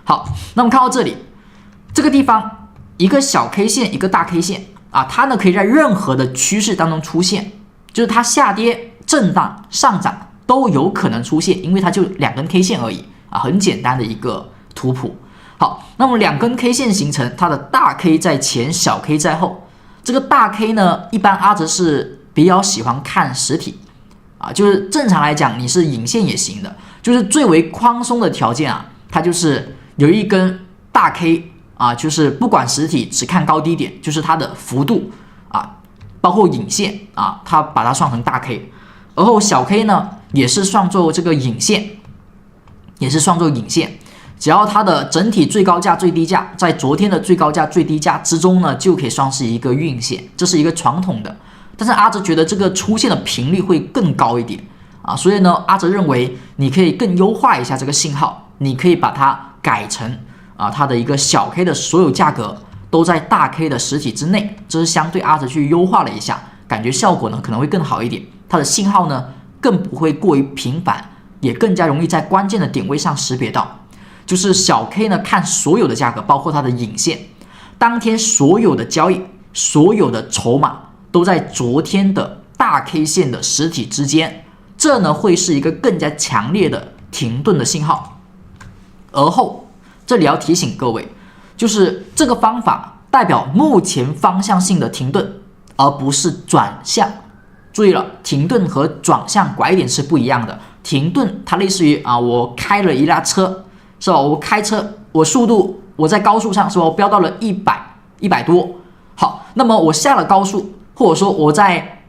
好，那么看到这里，这个地方一个小 K 线，一个大 K 线啊，它呢可以在任何的趋势当中出现，就是它下跌、震荡、上涨都有可能出现，因为它就2根 K 线而已啊，很简单的一个图谱。好，那么2根 K 线形成，它的大 K 在前，小 K 在后。这个大 K 呢，一般阿哲是比较喜欢看实体啊，就是正常来讲，你是影线也行的，就是最为宽松的条件啊，它就是有一根大 K 啊，就是不管实体，只看高低点，就是它的幅度啊，包括影线啊，它把它算成大 K， 而后小 K 呢也是算作这个影线，只要它的整体最高价、最低价在昨天的最高价、最低价之中呢，就可以算是一个运线，这是一个传统的。但是阿哲觉得这个出现的频率会更高一点啊，所以呢，阿哲认为你可以更优化一下这个信号，你可以把它改成啊，它的一个小 K 的所有价格都在大 K 的实体之内，这是相对阿哲去优化了一下，感觉效果呢可能会更好一点，它的信号呢更不会过于频繁，也更加容易在关键的点位上识别到。就是小 K 呢，看所有的价格，包括它的影线，当天所有的交易、所有的筹码都在昨天的大 K 线的实体之间，这呢会是一个更加强烈的停顿的信号。而后，这里要提醒各位，就是这个方法代表目前方向性的停顿，而不是转向。注意了，停顿和转向拐点是不一样的。停顿它类似于啊，我开了一辆车。是吧？我开车，我速度我在高速上是吧？我飙到了100多。好，那么我下了高速，或者说我在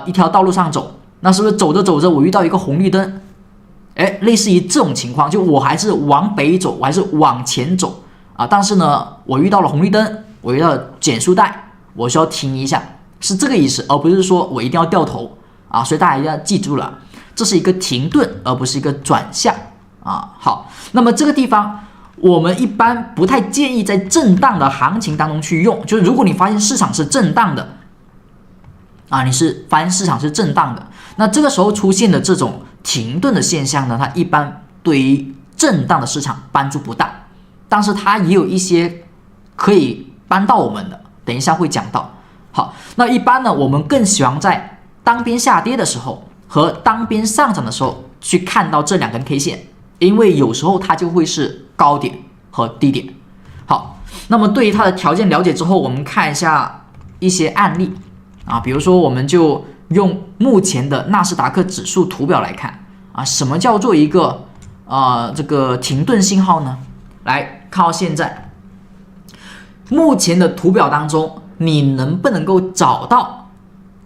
一条道路上走，那是不是走着走着我遇到一个红绿灯？哎，类似于这种情况，就我还是往北走，我还是往前走啊，但是呢，我遇到了红绿灯，我遇到了减速带，我需要停一下，是这个意思，而不是说我一定要掉头啊。所以大家一定要记住了，这是一个停顿，而不是一个转向。好，那么这个地方我们一般不太建议在震荡的行情当中去用，就是如果你发现市场是震荡的啊，那这个时候出现的这种停顿的现象呢，它一般对于震荡的市场帮助不大，但是它也有一些可以帮到我们的，等一下会讲到。好，那一般呢，我们更喜欢在当边下跌的时候和当边上涨的时候去看到这2根 K 线。因为有时候它就会是高点和低点。好，那么对于它的条件了解之后，我们看一下一些案例啊，比如说我们就用目前的纳斯达克指数图表来看啊，什么叫做一个这个停顿信号呢？来看到现在，目前的图表当中，你能不能够找到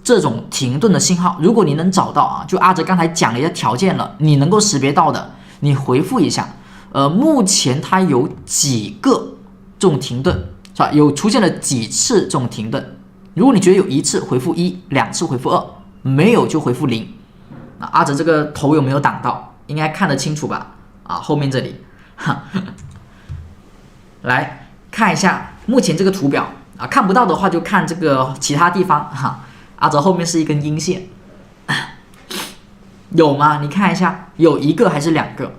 这种停顿的信号？如果你能找到啊，就阿哲刚才讲了一些条件了，你能够识别到的。你回复一下，目前它有几个这种停顿，是吧？有出现了几次这种停顿？如果你觉得有1次，回复1； 2次回复2；没有就回复0。阿哲这个头有没有挡到？应该看得清楚吧？啊，后面这里，来看一下目前这个图表啊，看不到的话就看这个其他地方哈。阿哲后面是一根阴线。有吗？你看一下，有1个还是2个？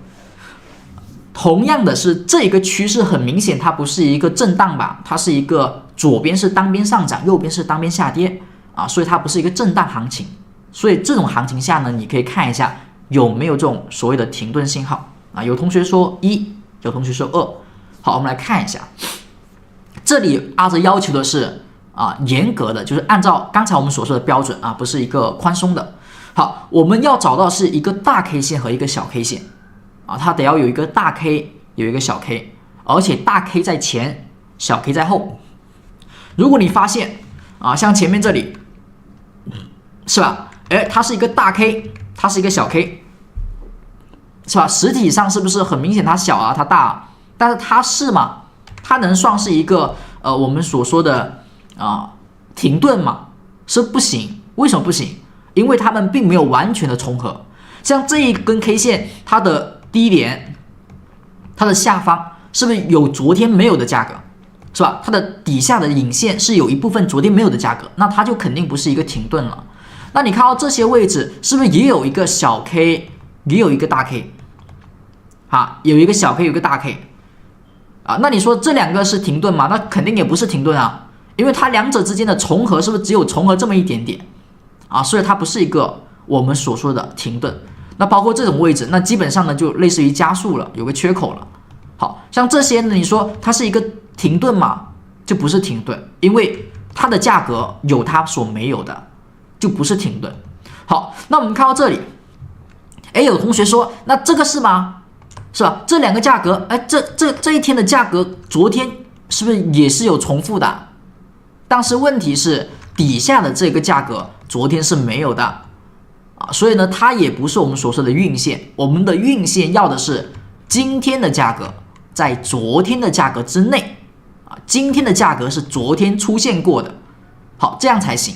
同样的是，这一个趋势很明显，它不是一个震荡吧？它是一个左边是单边上涨，右边是单边下跌啊，所以它不是一个震荡行情。所以这种行情下呢，你可以看一下有没有这种所谓的停顿信号啊。有同学说1，有同学说2。好，我们来看一下，这里阿哲要求的是严格的，就是按照刚才我们所说的标准啊，不是一个宽松的。好，我们要找到是一个大 K 线和一个小 K 线啊，它得要有一个大 K， 有一个小 K， 而且大 K 在前，小 K 在后。如果你发现像前面这里，是吧？哎，它是一个大 K， 它是一个小 K， 是吧？实体上是不是很明显它小啊，它大啊？但是它是嘛？它能算是一个我们所说的停顿嘛？是不行，为什么不行？因为它们并没有完全的重合，像这一根 K 线，它的低点，它的下方是不是有昨天没有的价格，是吧？它的底下的影线是有一部分昨天没有的价格，那它就肯定不是一个停顿了。那你看到这些位置，是不是也有一个小 K， 也有一个大 K， 有一个小 K， 有一个大 K，啊。那你说这两个是停顿吗？那肯定也不是停顿啊，因为它两者之间的重合是不是只有重合这么一点点啊？所以它不是一个我们所说的停顿。那包括这种位置，那基本上呢就类似于加速了，有个缺口了。好像这些呢，你说它是一个停顿吗？就不是停顿，因为它的价格有它所没有的，就不是停顿。好，那我们看到这里，哎，有同学说，那这个是吗？是吧？这两个价格，哎，这一天的价格，昨天是不是也是有重复的？但是问题是底下的这个价格昨天是没有的啊，所以呢，它也不是我们所说的晕线。我们的晕线要的是今天的价格在昨天的价格之内啊，今天的价格是昨天出现过的，好，这样才行。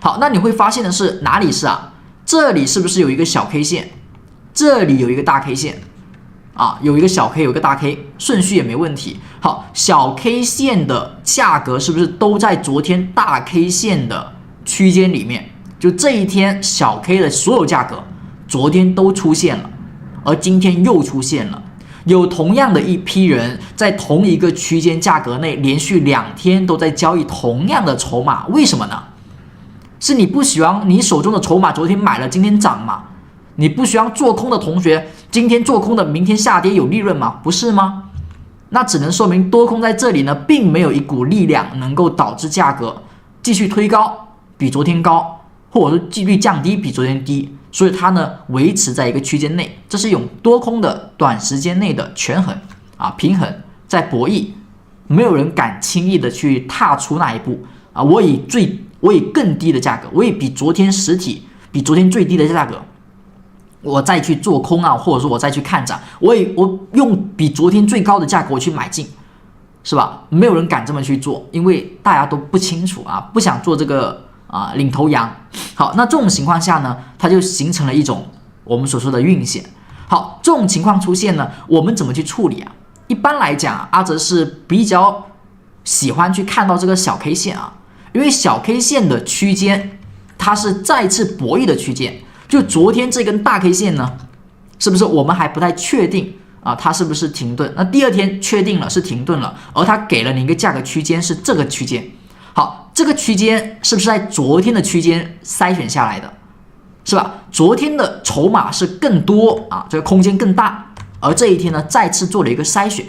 好，那你会发现的是哪里是啊？这里是不是有一个小 K 线？这里有一个大 K 线啊，有一个小 K， 有一个大 K， 顺序也没问题。好，小 K 线的价格是不是都在昨天大 K 线的区间里面？就这一天小 K 的所有价格，昨天都出现了，而今天又出现了。有同样的一批人在同一个区间价格内连续2天都在交易同样的筹码，为什么呢？是你不喜欢你手中的筹码昨天买了今天涨吗？你不喜欢做空的同学今天做空的明天下跌有利润吗？不是吗？那只能说明多空在这里呢并没有一股力量能够导致价格继续推高比昨天高，或者说继续降低比昨天低，所以它呢维持在一个区间内，这是一种多空的短时间内的权衡啊，平衡在博弈，没有人敢轻易的去踏出那一步啊！我以更低的价格，我以比昨天实体比昨天最低的价格，我再去做空啊，或者说我再去看涨，我用比昨天最高的价格我去买进，是吧？没有人敢这么去做，因为大家都不清楚啊，不想做这个领头羊。好，那这种情况下呢，它就形成了一种我们所说的晕线。好，这种情况出现呢，我们怎么去处理啊？一般来讲，阿哲是比较喜欢去看到这个小 K 线啊，因为小 K 线的区间它是再次博弈的区间。就昨天这根大 K 线呢，是不是我们还不太确定啊？它是不是停顿？那第二天确定了是停顿了，而它给了你一个价格区间是这个区间。好，这个区间是不是在昨天的区间筛选下来的？是吧？昨天的筹码是更多啊，这个空间更大，而这一天呢再次做了一个筛选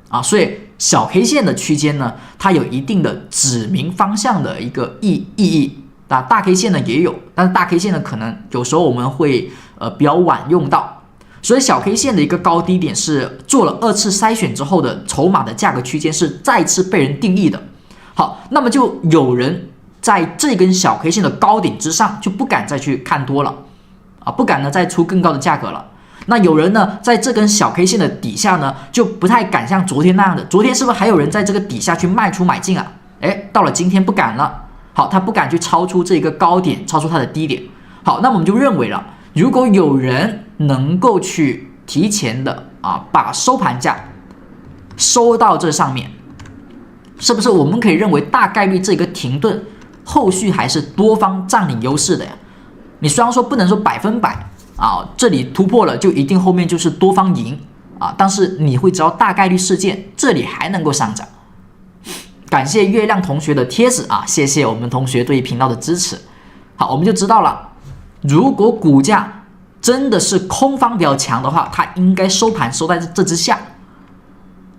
啊，所以小 K 线的区间呢，它有一定的指明方向的一个意义。大 K 线呢也有，但是大 K 线呢可能有时候我们会比较晚用到，所以小 K 线的一个高低点是做了2次筛选之后的筹码的价格区间是再次被人定义的。好，那么就有人在这根小 K 线的高点之上就不敢再去看多了啊，不敢呢再出更高的价格了。那有人呢在这根小 K 线的底下呢就不太敢像昨天那样的，昨天是不是还有人在这个底下去卖出买进啊？哎，到了今天不敢了。好，他不敢去超出这个高点，超出它的低点。好，那我们就认为了，如果有人能够去提前的把收盘价收到这上面，是不是我们可以认为大概率这个停顿后续还是多方占领优势的呀？你虽然说不能说100%啊，这里突破了就一定后面就是多方赢啊，但是你会知道大概率事件这里还能够上涨。感谢月亮同学的贴纸啊，谢谢我们同学对频道的支持。好，我们就知道了，如果股价真的是空方比较强的话，它应该收盘收在这之下。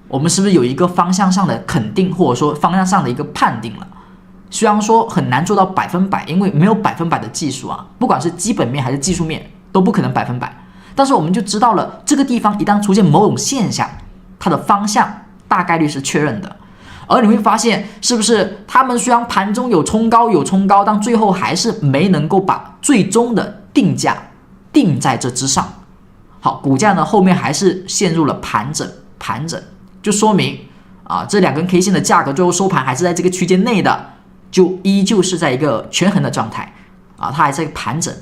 我们是不是有一个方向上的肯定，或者说方向上的一个判定了？虽然说很难做到100%，因为没有100%的技术啊，不管是基本面还是技术面都不可能100%。但是我们就知道了，这个地方一旦出现某种现象，它的方向大概率是确认的。而你会发现，是不是他们虽然盘中有冲高，但最后还是没能够把最终的定价定在这之上。好，股价呢后面还是陷入了盘整，就说明这2根 K 线的价格最后收盘还是在这个区间内的，就依旧是在一个权衡的状态它还在盘整。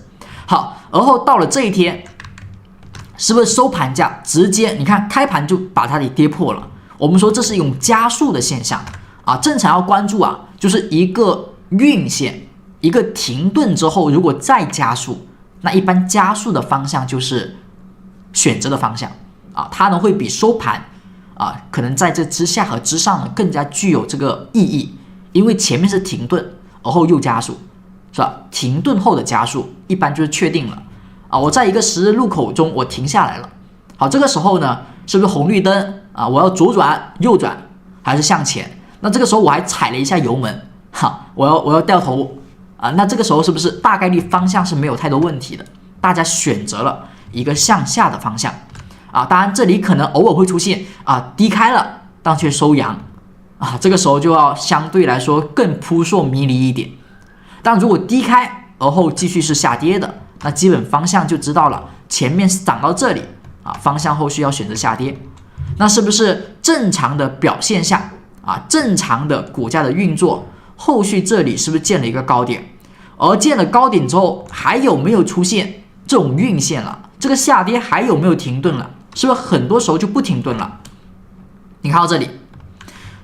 好，而后到了这一天，是不是收盘价直接你看开盘就把它给跌破了？我们说这是一种加速的现象正常要关注就是一个晕线，一个停顿之后，如果再加速，那一般加速的方向就是选择的方向它呢会比收盘可能在这之下和之上呢更加具有这个意义，因为前面是停顿，而后又加速，是吧？停顿后的加速一般就是确定了我在一个十字路口中我停下来了，好，这个时候呢是不是红绿灯我要左转、右转还是向前？那这个时候我还踩了一下油门，我要掉头那这个时候是不是大概率方向是没有太多问题的？大家选择了一个向下的方向当然这里可能偶尔会出现低开了，但却收阳这个时候就要相对来说更扑朔迷离一点。但如果低开而后继续是下跌的，那基本方向就知道了，前面涨到这里方向后续要选择下跌。那是不是正常的表现下正常的股价的运作，后续这里是不是建了一个高点？而建了高点之后，还有没有出现这种晕线了？这个下跌还有没有停顿了？是不是很多时候就不停顿了？你看到这里，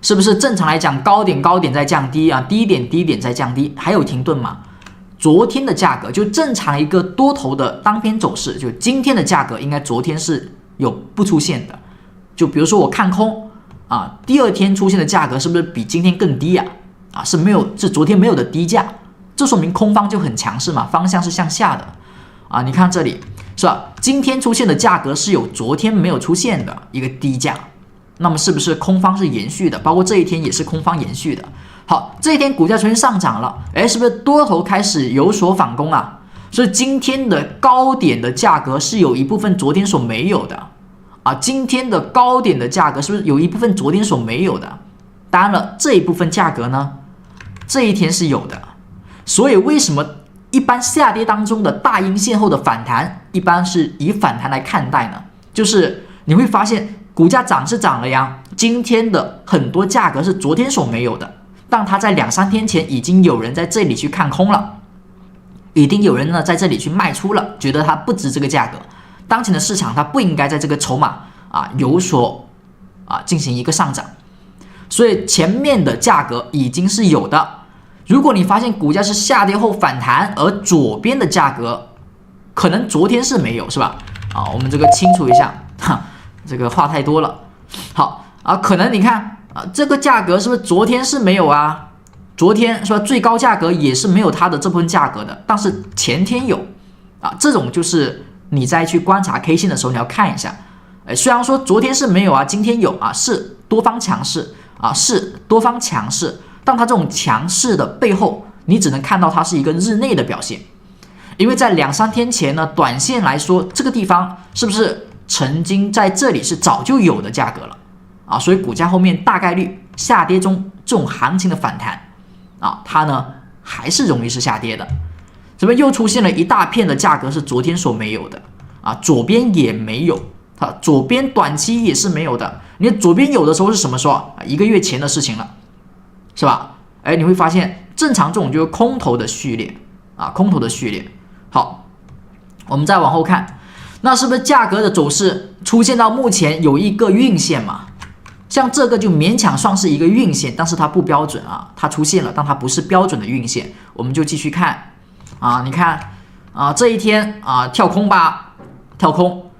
是不是正常来讲高点在降低低点在降低，还有停顿吗？昨天的价格就正常一个多头的当天走势，就今天的价格应该昨天是有不出现的。就比如说我看空第二天出现的价格是不是比今天更低是昨天没有的低价，这说明空方就很强势嘛，方向是向下的你看这里是吧？今天出现的价格是有昨天没有出现的一个低价，那么是不是空方是延续的？包括这一天也是空方延续的。好，这一天股价出现上涨了，是不是多头开始有所反攻所以今天的高点的价格是有一部分昨天所没有的今天的高点的价格是不是有一部分昨天所没有的？当然了，这一部分价格呢，这一天是有的。所以为什么一般下跌当中的大阴线后的反弹，一般是以反弹来看待呢？就是你会发现股价涨是涨了呀，今天的很多价格是昨天所没有的，但它在2-3天前已经有人在这里去看空了，已经有人呢在这里去卖出了，觉得它不值这个价格。当前的市场它不应该在这个筹码有所进行一个上涨，所以前面的价格已经是有的。如果你发现股价是下跌后反弹，而左边的价格可能昨天是没有，是吧？我们这个清楚一下这个话太多了。好可能你看这个价格是不是昨天是没有昨天是吧？最高价格也是没有它的这部分价格的，但是前天有这种就是你再去观察 K 线的时候，你要看一下，虽然说昨天是没有今天有是多方强势是多方强势，但它这种强势的背后，你只能看到它是一个日内的表现，因为在2-3天前呢，短线来说，这个地方是不是曾经在这里是早就有的价格了所以股价后面大概率下跌中这种行情的反弹它呢还是容易是下跌的。这边又出现了一大片的价格是昨天所没有的左边也没有左边短期也是没有的。你左边有的时候是什么时候1个月前的事情了，是吧？你会发现正常这种就是空头的序列空头的序列。好，我们再往后看，那是不是价格的走势出现到目前有一个晕线嘛？像这个就勉强算是一个晕线，但是它不标准它出现了，但它不是标准的晕线。我们就继续看你看这一天跳空吧，跳空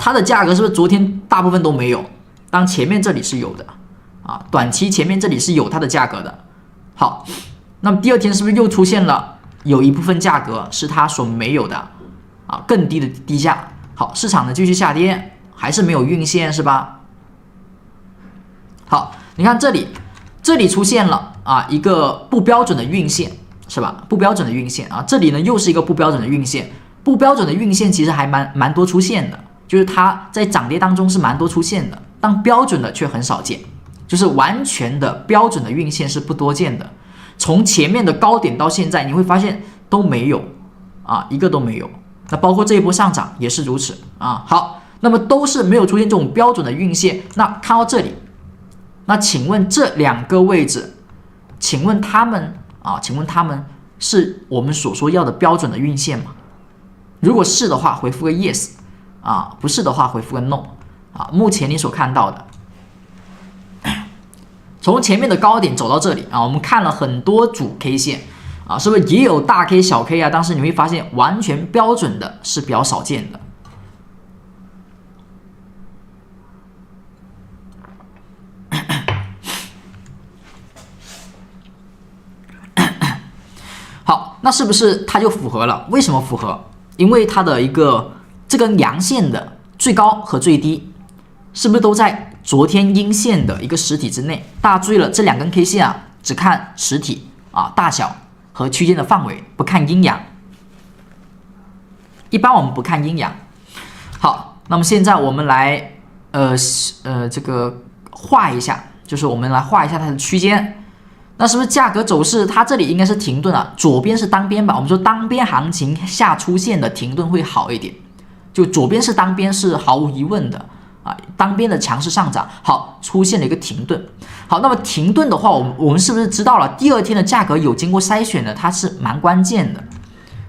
它的价格是不是昨天大部分都没有？当前面这里是有的短期前面这里是有它的价格的。好，那么第二天是不是又出现了有一部分价格是它所没有的更低的低价？好，市场呢继续下跌，还是没有晕线，是吧？好，你看这里出现了一个不标准的晕线，是吧？不标准的晕线这里呢又是一个不标准的晕线。不标准的晕线其实还蛮多出现的，就是它在涨跌当中是蛮多出现的，但标准的却很少见，就是完全的标准的晕线是不多见的。从前面的高点到现在，你会发现都没有一个都没有。那包括这一波上涨也是如此好，那么都是没有出现这种标准的晕线。那看到这里，那请问这2个位置，请问他们是我们所说要的标准的晕线吗？如果是的话，回复个 yes 不是的话回复个 no 目前你所看到的，从前面的高点走到这里我们看了很多组 K 线是不是也有大 K 小 K 但是你会发现完全标准的是比较少见的。好，那是不是它就符合了？为什么符合？因为它的这根阳线的最高和最低，是不是都在昨天阴线的一个实体之内？大家注意了，这2根 K 线啊，只看实体啊大小和区间的范围，不看阴阳。一般我们不看阴阳。好，那么现在我们来这个画一下，就是我们来画一下它的区间。那是不是价格走势它这里应该是停顿啊？左边是单边吧？我们说单边行情下出现的停顿会好一点，就左边是单边是毫无疑问的啊，单边的强势上涨，好，出现了一个停顿。好，那么停顿的话，我们是不是知道了第二天的价格有经过筛选的？它是蛮关键的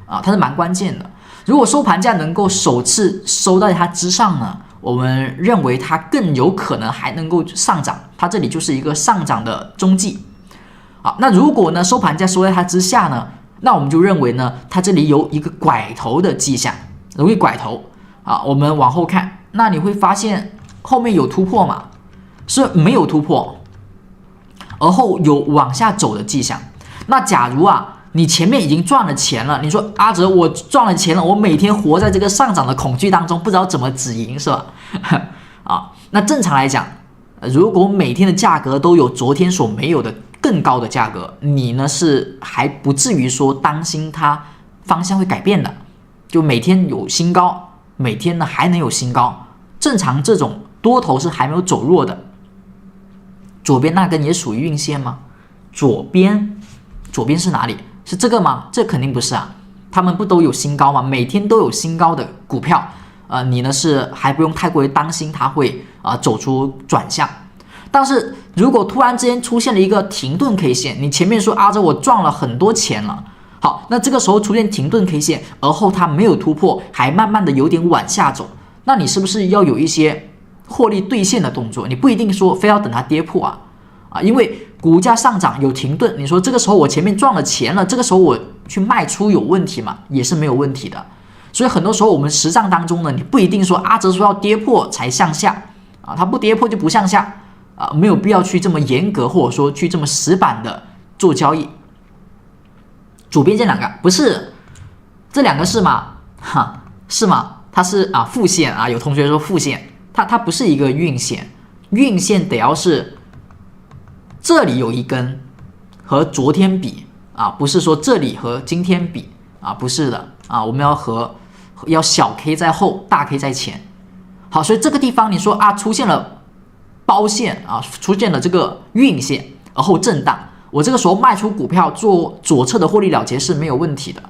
啊，它是蛮关键的。如果收盘价能够首次收在它之上呢，我们认为它更有可能还能够上涨，它这里就是一个上涨的踪迹。好，那如果呢收盘价收在它之下呢，那我们就认为呢，它这里有一个拐头的迹象，容易拐头啊。我们往后看，那你会发现后面有突破吗？是没有突破，而后有往下走的迹象。那假如啊，你前面已经赚了钱了，你说阿哲，我赚了钱了，我每天活在这个上涨的恐惧当中，不知道怎么止盈，是吧？啊，那正常来讲，如果每天的价格都有昨天所没有的更高的价格，你呢是还不至于说担心它方向会改变的，就每天有新高，每天呢还能有新高，正常这种多头是还没有走弱的。左边那根也属于运线吗？左边是哪里？是这个吗？这肯定不是啊，他们不都有新高吗？每天都有新高的股票，你呢是还不用太过于担心它会走出转向。但是如果突然之间出现了一个停顿 K 线，你前面说阿哲我赚了很多钱了，好，那这个时候出现停顿 K 线，而后它没有突破，还慢慢的有点往下走，那你是不是要有一些获利兑现的动作？你不一定说非要等它跌破啊，因为股价上涨有停顿，你说这个时候我前面赚了钱了，这个时候我去卖出有问题吗？也是没有问题的。所以很多时候我们实战当中呢，你不一定说阿哲说要跌破才向下啊，它不跌破就不向下。没有必要去这么严格，或者说去这么死板的做交易。左边这两个不是，这两个是吗？是吗？它是负线啊，有同学说负线，它不是一个运线，运线得要是这里有一根和昨天比不是说这里和今天比不是的我们要小 K 在后，大 K 在前。好，所以这个地方你说出现了包线出现了这个运线，而后震荡，我这个时候卖出股票做左侧的获利了结是没有问题的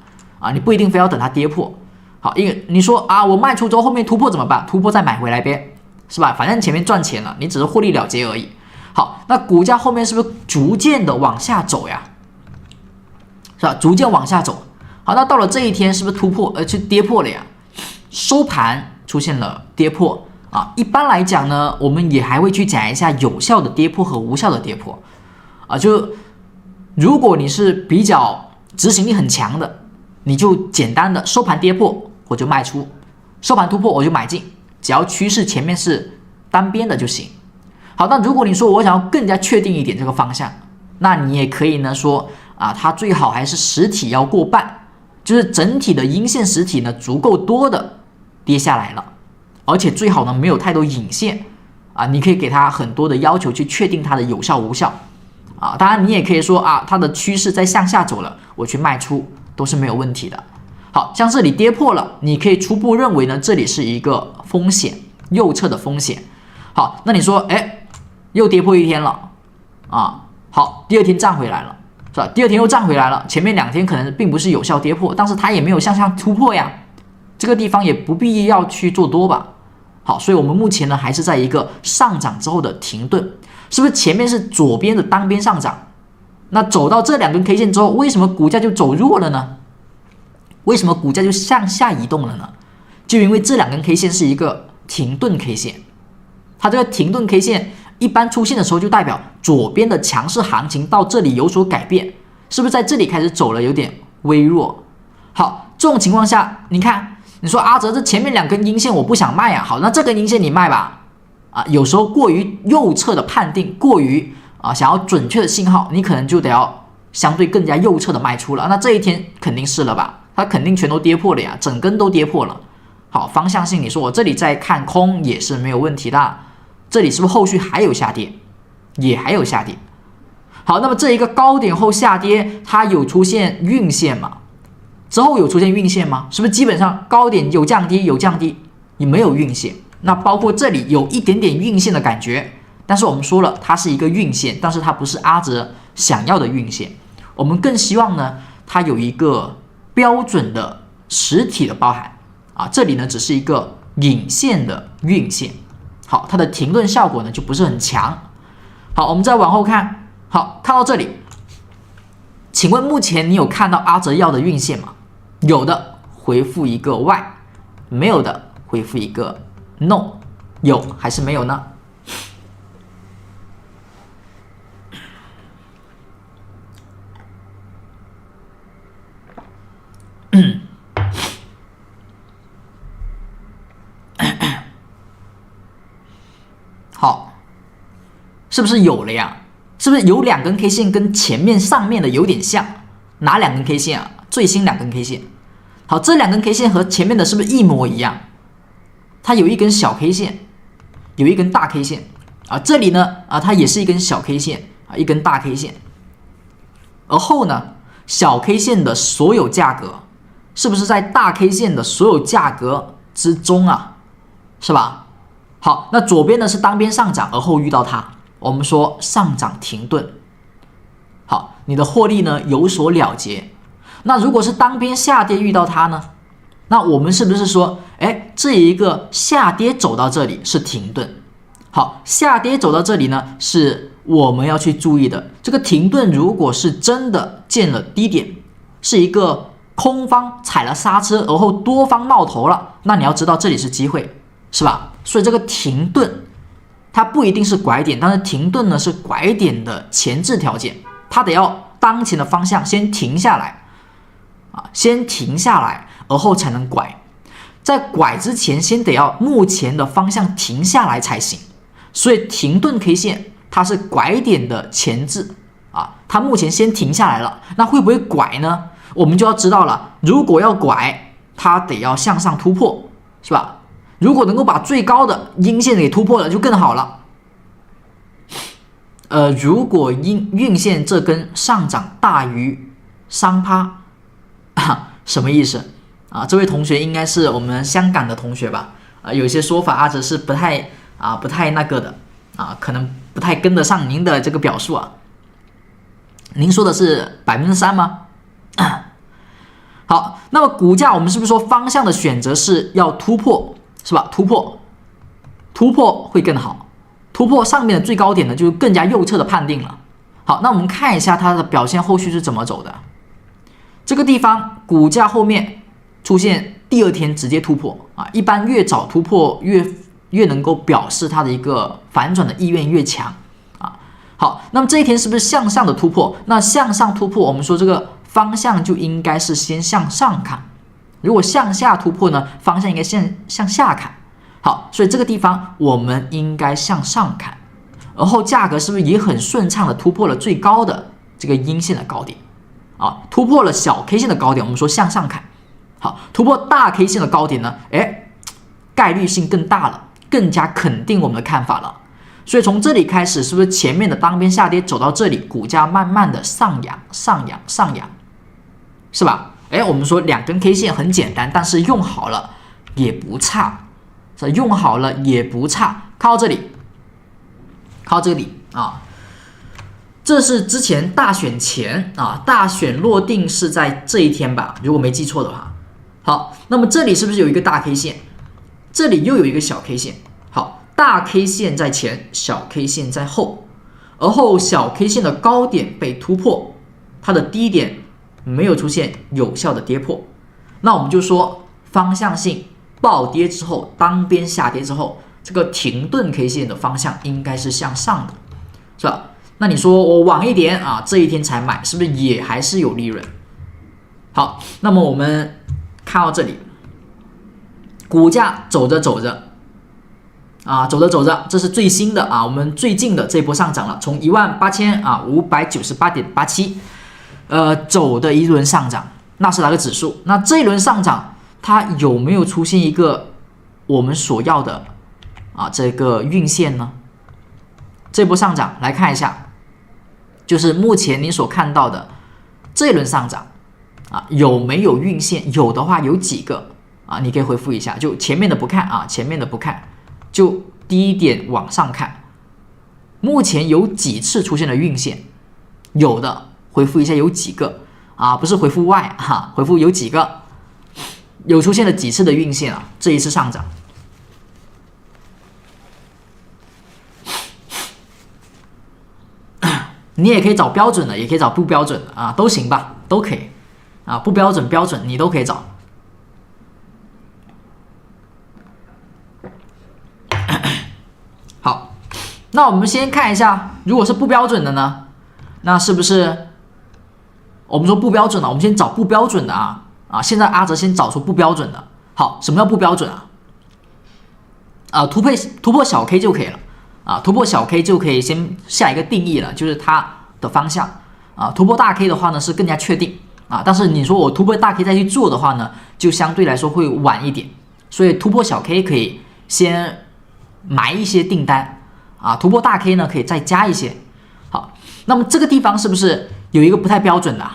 你不一定非要等它跌破。好，因为你说我卖出之后后面突破怎么办？突破再买回来呗，是吧？反正前面赚钱了，你只是获利了结而已。好，那股价后面是不是逐渐的往下走呀？是吧？逐渐往下走。好，那到了这一天是不是突破去跌破了呀？收盘出现了跌破。一般来讲呢，我们也还会去讲一下有效的跌破和无效的跌破就如果你是比较执行力很强的，你就简单的收盘跌破我就卖出，收盘突破我就买进，只要趋势前面是单边的就行。好，那如果你说我想要更加确定一点这个方向，那你也可以呢说它最好还是实体要过半，就是整体的阴线实体呢足够多的跌下来了。而且最好呢没有太多引线你可以给它很多的要求去确定它的有效无效当然你也可以说它的趋势在向下走了，我去卖出都是没有问题的。好，像这里跌破了，你可以初步认为呢这里是一个风险，右侧的风险。好，那你说又跌破一天了好，第二天站回来了，是吧？第二天又站回来了，前面2天可能并不是有效跌破，但是它也没有向上突破呀，这个地方也不必要去做多吧。好，所以我们目前呢还是在一个上涨之后的停顿，是不是前面是左边的单边上涨，那走到这2根 K 线之后，为什么股价就走弱了呢？为什么股价就向下移动了呢？就因为这2根 K 线是一个停顿 K 线，它这个停顿 K 线一般出现的时候就代表左边的强势行情到这里有所改变，是不是在这里开始走了有点微弱？好，这种情况下你看，你说阿哲这前面2根阴线我不想卖好，那这根阴线你卖吧有时候过于右侧的判定，过于想要准确的信号，你可能就得要相对更加右侧的卖出了，那这一天肯定是了吧？它肯定全都跌破了呀，整根都跌破了。好，方向性，你说我这里再看空也是没有问题的。这里是不是后续还有下跌？也还有下跌。好，那么这一个高点后下跌，它有出现晕线吗？之后有出现晕线吗？是不是基本上高点有降低，有降低，也没有晕线？那包括这里有一点点晕线的感觉，但是我们说了，它是一个晕线，但是它不是阿哲想要的晕线。我们更希望呢，它有一个标准的实体的包含啊，这里呢只是一个引线的晕线。好，它的停顿效果呢就不是很强。好，我们再往后看，好，看到这里，请问目前你有看到阿哲要的晕线吗？有的回复一个 Y， 没有的回复一个 No， 有还是没有呢？好，是不是有了呀？是不是有2根 K 线跟前面上面的有点像？哪2根 K 线啊？最新2根 K 线。好，这2根 K 线和前面的是不是一模一样？它有一根小 K 线，有一根大 K 线啊。这里呢啊，它也是一根小 K 线啊，一根大 K 线。而后呢，小 K 线的所有价格是不是在大 K 线的所有价格之中啊？是吧？好，那左边呢是当边上涨，而后遇到它，我们说上涨停顿。好，你的获利呢有所了结。那如果是当边下跌遇到它呢，那我们是不是说，哎，这一个下跌走到这里是停顿？好，下跌走到这里呢，是我们要去注意的。这个停顿如果是真的见了低点，是一个空方踩了刹车，而后多方冒头了，那你要知道这里是机会，是吧？所以这个停顿它不一定是拐点，但是停顿呢是拐点的前置条件，它得要当前的方向先停下来啊，先停下来，而后才能拐。在拐之前，先得要目前的方向停下来才行。所以停顿 K 线它是拐点的前置啊，它目前先停下来了，那会不会拐呢？我们就要知道了，如果要拐，它得要向上突破，是吧？如果能够把最高的阴线给突破了，就更好了。如果晕线这根上涨大于3%，什么意思啊？这位同学应该是我们香港的同学吧？有一些说法阿哲是不太那个的啊，可能不太跟得上您的这个表述啊。您说的是3%吗？好，那么股价我们是不是说方向的选择是要突破，是吧？突破会更好，突破上面的最高点呢，就更加右侧的判定了。好，那我们看一下它的表现后续是怎么走的。这个地方股价后面出现第2天直接突破啊，一般越早突破越能够表示它的一个反转的意愿越强啊。好，那么这一天是不是向上的突破？那向上突破，我们说这个方向就应该是先向上看，如果向下突破呢，方向应该向下看。好，所以这个地方我们应该向上看，而后价格是不是也很顺畅的突破了最高的这个阴线的高点啊？突破了小 K 线的高点，我们说向上看。好，突破大 K 线的高点呢，概率性更大了，更加肯定我们的看法了。所以从这里开始，是不是前面的当边下跌走到这里，股价慢慢的上扬，是吧？我们说2根 K 线很简单，但是用好了也不差，用好了也不差。看到这里啊，这是之前大选前啊，大选落定是在这一天吧，如果没记错的话。好，那么这里是不是有一个大 K 线？这里又有一个小 K 线。好，大 K 线在前，小 K 线在后，而后小 K 线的高点被突破，它的低点没有出现有效的跌破，那我们就说方向性暴跌之后，当边下跌之后，这个停顿 K 线的方向应该是向上的，是吧？那你说我晚一点啊，这一天才买，是不是也还是有利润？好，那么我们看到这里，股价走着走着，这是最新的啊，我们最近的这波上涨了，从18598.87走的一轮上涨，纳斯达克指数。那这一轮上涨，它有没有出现一个我们所要的这个运线呢？这波上涨来看一下，就是目前你所看到的这一轮上涨有没有运线？有的话有几个你可以回复一下，就前面的不看前面的不看，就低点往上看，目前有几次出现了运线？有的回复一下有几个不是回复 Y 回复有几个，有出现了几次的运线这一次上涨。你也可以找标准的，也可以找不标准的都行吧，都可以不标准标准你都可以找。好，那我们先看一下，如果是不标准的呢，那是不是我们说不标准的，我们先找不标准的现在阿哲先找出不标准的。好，什么叫不标准突破小 K 就可以了突破小 K 就可以先下一个定义了，就是它的方向突破大 K 的话呢是更加确定但是你说我突破大 K 再去做的话呢，就相对来说会晚一点，所以突破小 K 可以先埋一些订单突破大 K 呢可以再加一些。好，那么这个地方是不是有一个不太标准的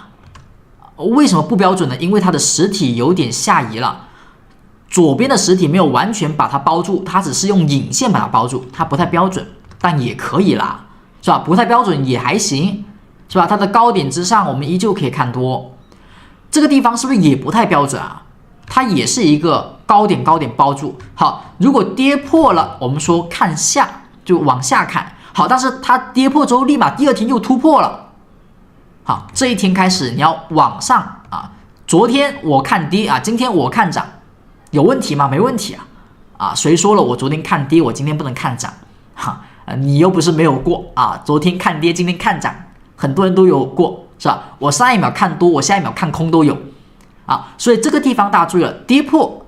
为什么不标准呢？因为它的实体有点下移了，左边的实体没有完全把它包住，它只是用影线把它包住，它不太标准，但也可以啦，是吧？不太标准也还行，是吧？它的高点之上我们依旧可以看多，这个地方是不是也不太标准它也是一个高点包住。好，如果跌破了，我们说看下就往下看。好，但是它跌破之后立马第二天又突破了。好，这一天开始你要往上昨天我看跌今天我看涨，有问题吗？没问题谁说了我昨天看跌，我今天不能看涨你又不是没有过昨天看跌，今天看涨，很多人都有过，是吧？我上一秒看多，我下一秒看空都有所以这个地方大家注意了，跌破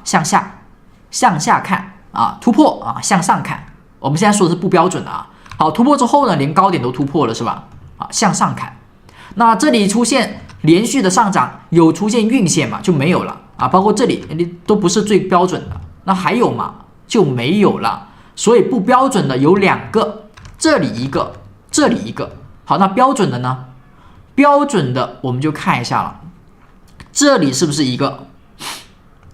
向下看突破向上看。我们现在说的是不标准的好，突破之后呢，连高点都突破了，是吧？向上看。那这里出现连续的上涨，有出现运线嘛？就没有了包括这里都不是最标准的，那还有嘛？就没有了。所以不标准的有两个，这里一个，这里一个。好，那标准的呢？标准的我们就看一下了，这里是不是一个？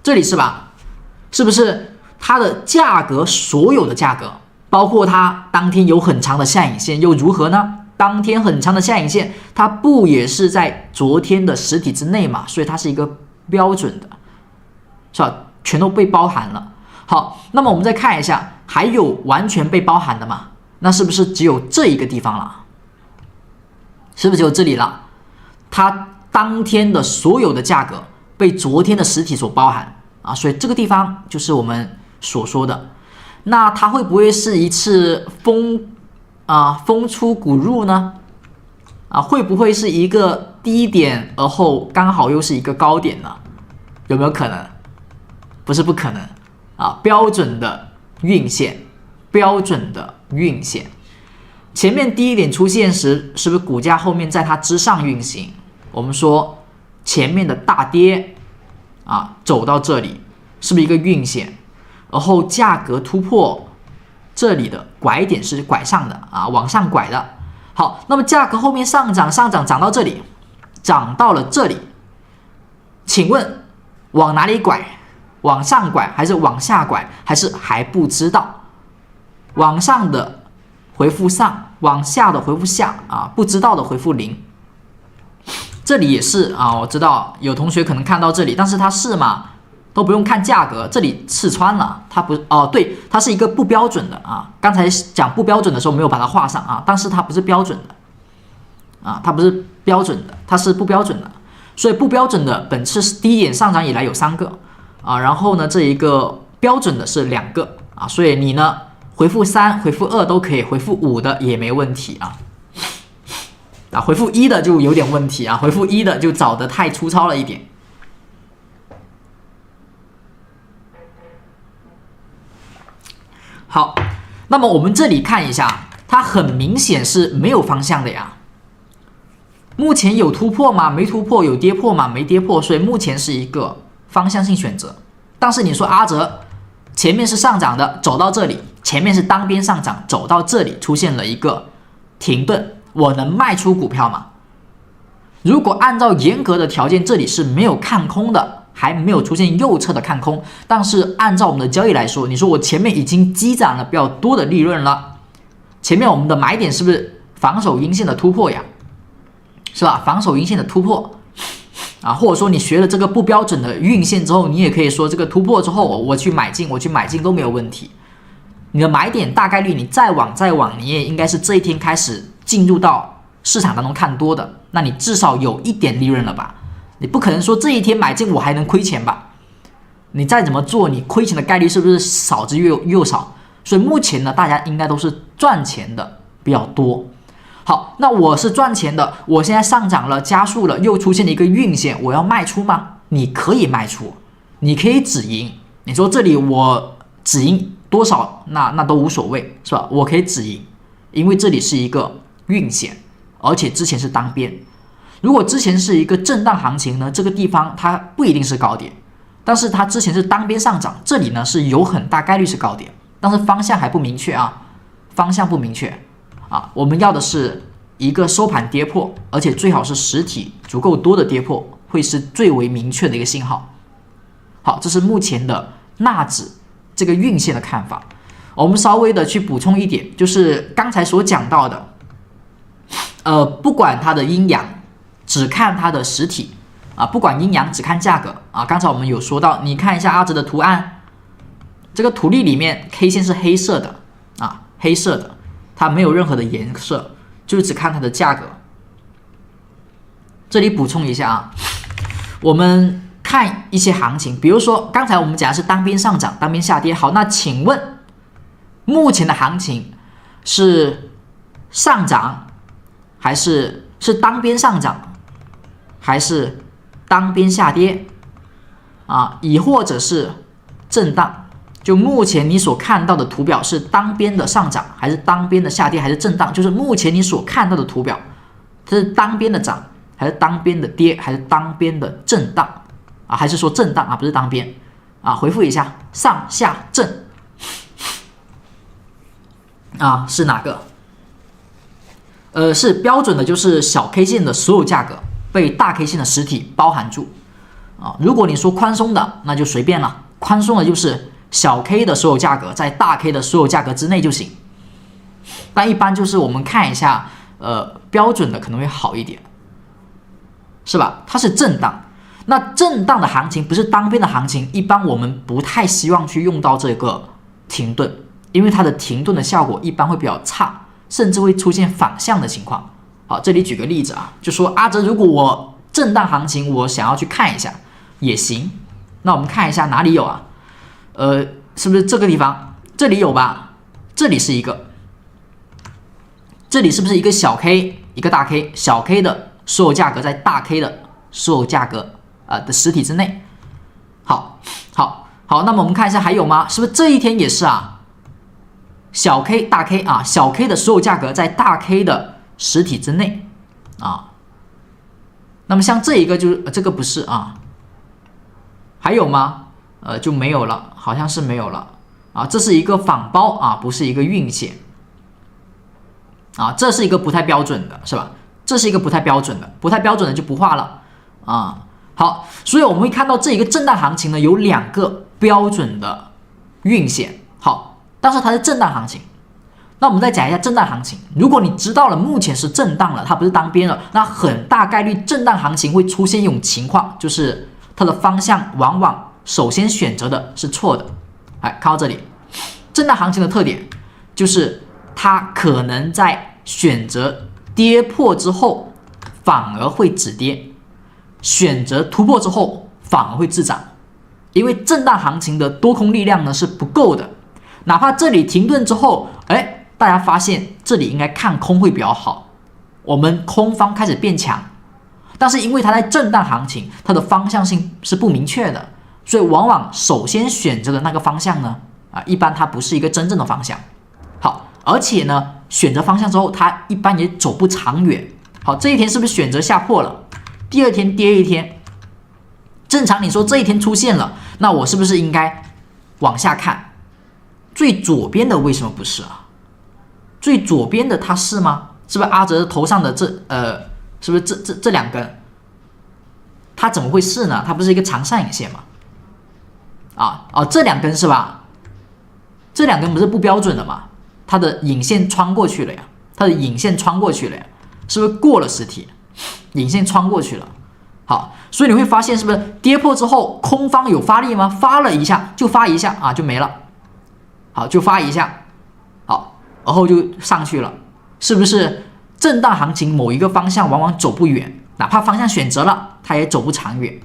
这里是吧？是不是它的价格，所有的价格，包括它当天有很长的下影线又如何呢？当天很长的下影线，它不也是在昨天的实体之内嘛？所以它是一个标准的，是吧？全都被包含了。好，那么我们再看一下，还有完全被包含的吗？那是不是只有这一个地方了？是不是只有这里了？它当天的所有的价格被昨天的实体所包含所以这个地方就是我们所说的。那它会不会是一次风出谷入呢？会不会是一个低点而后刚好又是一个高点呢？有没有可能？不是不可能标准的运线，标准的运线。前面低点出现时，是不是股价后面在它之上运行？我们说前面的大跌走到这里，是不是一个运线？而后价格突破这里的拐点是拐上的往上拐的。好，那么价格后面上涨涨到这里，涨到了这里，请问往哪里拐？往上拐还是往下拐？还是还不知道？往上的回复上，往下的回复下不知道的回复0。这里也是我知道有同学可能看到这里，但是它是嘛，都不用看价格，这里刺穿了，它不对，它是一个不标准的刚才讲不标准的时候没有把它画上但是它不是标准的它不是标准的，它是不标准的。所以不标准的本次低点上涨以来有3个然后呢这一个标准的是2个所以你呢回复3、回复2都可以，回复5的也没问题回复1的就有点问题回复1的就找得太粗糙了一点。好，那么我们这里看一下，它很明显是没有方向的呀，目前有突破吗？没突破。有跌破吗？没跌破。所以目前是一个方向性选择。但是你说阿哲前面是上涨的，走到这里，前面是单边上涨，走到这里出现了一个停顿，我能卖出股票吗？如果按照严格的条件，这里是没有看空的，还没有出现右侧的看空。但是按照我们的交易来说，你说我前面已经积攒了比较多的利润了，前面我们的买点是不是防守阴线的突破呀？是吧？防守阴线的突破啊，或者说你学了这个不标准的运线之后，你也可以说这个突破之后我去买进都没有问题。你的买点大概率你再往，你也应该是这一天开始进入到市场当中看多的，那你至少有一点利润了吧？你不可能说这一天买进我还能亏钱吧？你再怎么做，你亏钱的概率是不是少之又少？所以目前呢，大家应该都是赚钱的比较多。好，那我是赚钱的，我现在上涨了，加速了，又出现了一个运线，我要卖出吗？你可以卖出，你可以止盈。你说这里我止盈多少，那都无所谓，是吧？我可以止盈，因为这里是一个运线，而且之前是单边。如果之前是一个震荡行情呢，这个地方它不一定是高点，但是它之前是单边上涨，这里呢是有很大概率是高点，但是方向还不明确啊，方向不明确啊，我们要的是一个收盘跌破，而且最好是实体足够多的跌破，会是最为明确的一个信号。好，这是目前的纳指这个运线的看法。我们稍微的去补充一点，就是刚才所讲到的，不管它的阴阳，只看它的实体啊，不管阴阳，只看价格啊。刚才我们有说到，你看一下阿哲的图案，这个图例里面 K 线是黑色的啊，黑色的，它没有任何的颜色，就是只看它的价格。这里补充一下啊，我们看一些行情，比如说刚才我们讲的是单边上涨，单边下跌。好，那请问目前的行情是上涨还是单边上涨，还是单边下跌啊？亦或者是震荡？就目前你所看到的图表是单边的上涨，还是单边的下跌，还是震荡？就是目前你所看到的图表，它是单边的涨，还是单边的跌，还是单边的震荡啊？还是说震荡啊，不是单边啊？回复一下，上下震啊，是哪个？是标准的，就是小 K 线的所有价格被大 K 线的实体包含住啊。如果你说宽松的，那就随便了，宽松的就是小 K 的所有价格在大 K 的所有价格之内就行。但一般就是我们看一下，标准的可能会好一点，是吧？它是震荡，那震荡的行情不是单边的行情，一般我们不太希望去用到这个停顿，因为它的停顿的效果一般会比较差。甚至会出现反向的情况。好，这里举个例子啊，就说阿哲，如果我震荡行情，我想要去看一下也行。那我们看一下哪里有啊？是不是这个地方？这里有吧？这里是一个，这里是不是一个小 K 一个大 K？ 小 K 的所有价格在大 K 的所有价格的实体之内。好，那么我们看一下还有吗？是不是这一天也是啊？小 K 大 K 啊，小 K 的所有价格在大 K 的实体之内啊。那么像这一个就是这个不是啊，还有吗？就没有了，好像是没有了啊。这是一个反包啊，不是一个运线啊，这是一个不太标准的，是吧？这是一个不太标准的，不太标准的就不画了啊。好，所以我们会看到这一个震荡行情呢，有两个标准的运线。好。但是它是震荡行情，那我们再讲一下震荡行情。如果你知道了目前是震荡了，它不是单边了，那很大概率震荡行情会出现一种情况，就是它的方向往往首先选择的是错的。哎，看到这里，震荡行情的特点就是它可能在选择跌破之后反而会止跌，选择突破之后反而会滞涨，因为震荡行情的多空力量呢是不够的。哪怕这里停顿之后，大家发现这里应该看空会比较好，我们空方开始变强，但是因为它在震荡行情，它的方向性是不明确的，所以往往首先选择的那个方向呢，一般它不是一个真正的方向。好，而且呢，选择方向之后，它一般也走不长远，好，这一天是不是选择下破了？第二天跌一天，正常你说这一天出现了，那我是不是应该往下看？最左边的为什么不是啊？最左边的它是吗？是不是阿哲头上的是不是这两根？它怎么会是呢？它不是一个长上影线吗？这两根是吧？这两根不是不标准的吗？它的影线穿过去了呀，是不是过了实体？影线穿过去了。好，所以你会发现是不是跌破之后空方有发力吗？发了一下就发一下啊，就没了。好，就发一下，好，然后就上去了，是不是？震荡行情某一个方向往往走不远，哪怕方向选择了，它也走不长远。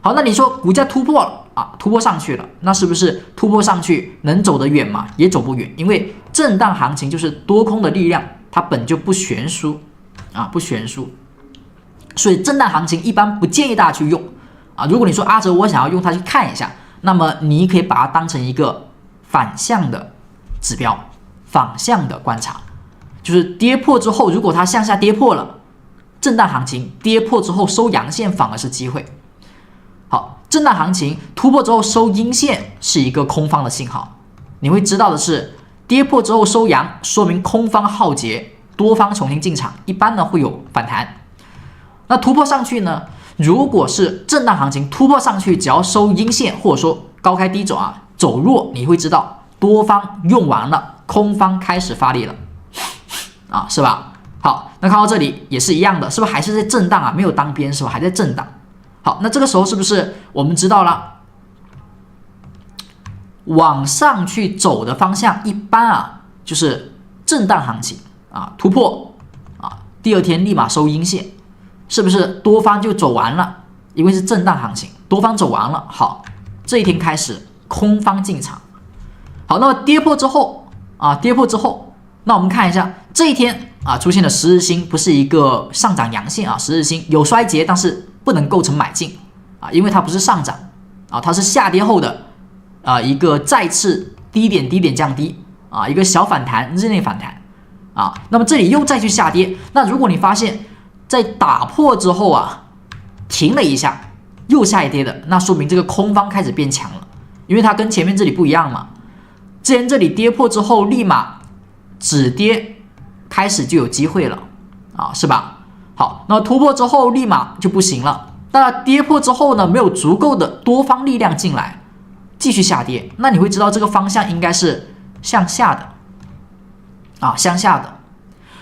好，那你说股价突破了啊，突破上去了，那是不是突破上去能走得远吗？也走不远，因为震荡行情就是多空的力量，它本就不悬殊啊，不悬殊，所以震荡行情一般不建议大家去用啊。如果你说阿哲我想要用它去看一下，那么你可以把它当成一个反向的指标，反向的观察，就是跌破之后，如果它向下跌破了，震荡行情跌破之后收阳线反而是机会。好，震荡行情突破之后收阴线是一个空方的信号，你会知道的是，跌破之后收阳，说明空方浩劫，多方重新进场，一般呢会有反弹。那突破上去呢，如果是震荡行情突破上去，只要收阴线或者说高开低走啊，走弱，你会知道多方用完了，空方开始发力了啊，是吧？好，那看到这里也是一样的，是不是还是在震荡啊？没有当边是吧？还在震荡。好，那这个时候是不是我们知道了，往上去走的方向一般啊就是震荡行情啊，突破啊，第二天立马收阴线，是不是多方就走完了？因为是震荡行情，多方走完了。好，这一天开始空方进场。好，那么跌破之后啊，那我们看一下这一天啊出现的十日星不是一个上涨阳线啊，十日星有衰竭，但是不能构成买进啊，因为它不是上涨啊，它是下跌后的一个再次低点降低啊，一个小反弹，日内反弹啊，那么这里又再去下跌，那如果你发现在打破之后啊停了一下又下一跌的，那说明这个空方开始变强了，因为它跟前面这里不一样嘛，之前这里跌破之后立马止跌开始就有机会了啊，是吧？好，那突破之后立马就不行了。那跌破之后呢，没有足够的多方力量进来，继续下跌，那你会知道这个方向应该是向下的啊，向下的。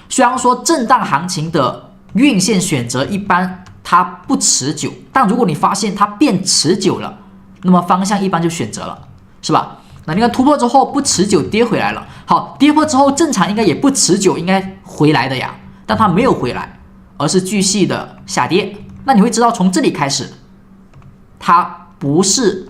虽然说震荡行情的运线选择一般它不持久，但如果你发现它变持久了，那么方向一般就选择了，是吧？那你看突破之后不持久跌回来了，好，跌破之后正常应该也不持久，应该回来的呀，但它没有回来，而是继续的下跌。那你会知道从这里开始，它不是，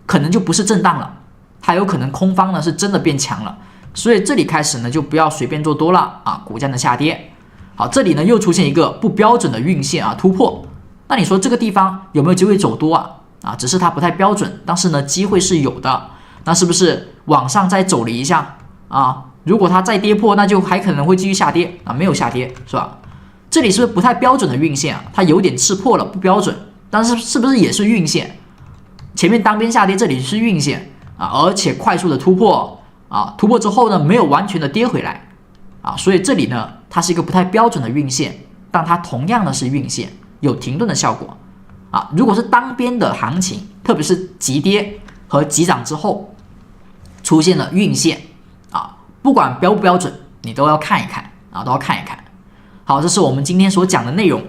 可能就不是震荡了，它有可能空方呢是真的变强了，所以这里开始呢就不要随便做多了啊，股价的下跌。好，这里呢又出现一个不标准的运线啊突破，那你说这个地方有没有机会走多啊？啊，只是它不太标准，但是呢机会是有的。那是不是往上再走了一下啊？如果它再跌破，那就还可能会继续下跌啊，没有下跌是吧？这里是不是不太标准的运线啊？它有点刺破了，不标准，但是是不是也是运线？前面单边下跌，这里是运线啊，而且快速的突破啊，突破之后呢，没有完全的跌回来啊，所以这里呢，它是一个不太标准的运线，但它同样的是运线，有停顿的效果啊。如果是单边的行情，特别是急跌和急涨之后出现了运线啊，不管标不标准，你都要看一看啊，都要看一看。好，这是我们今天所讲的内容。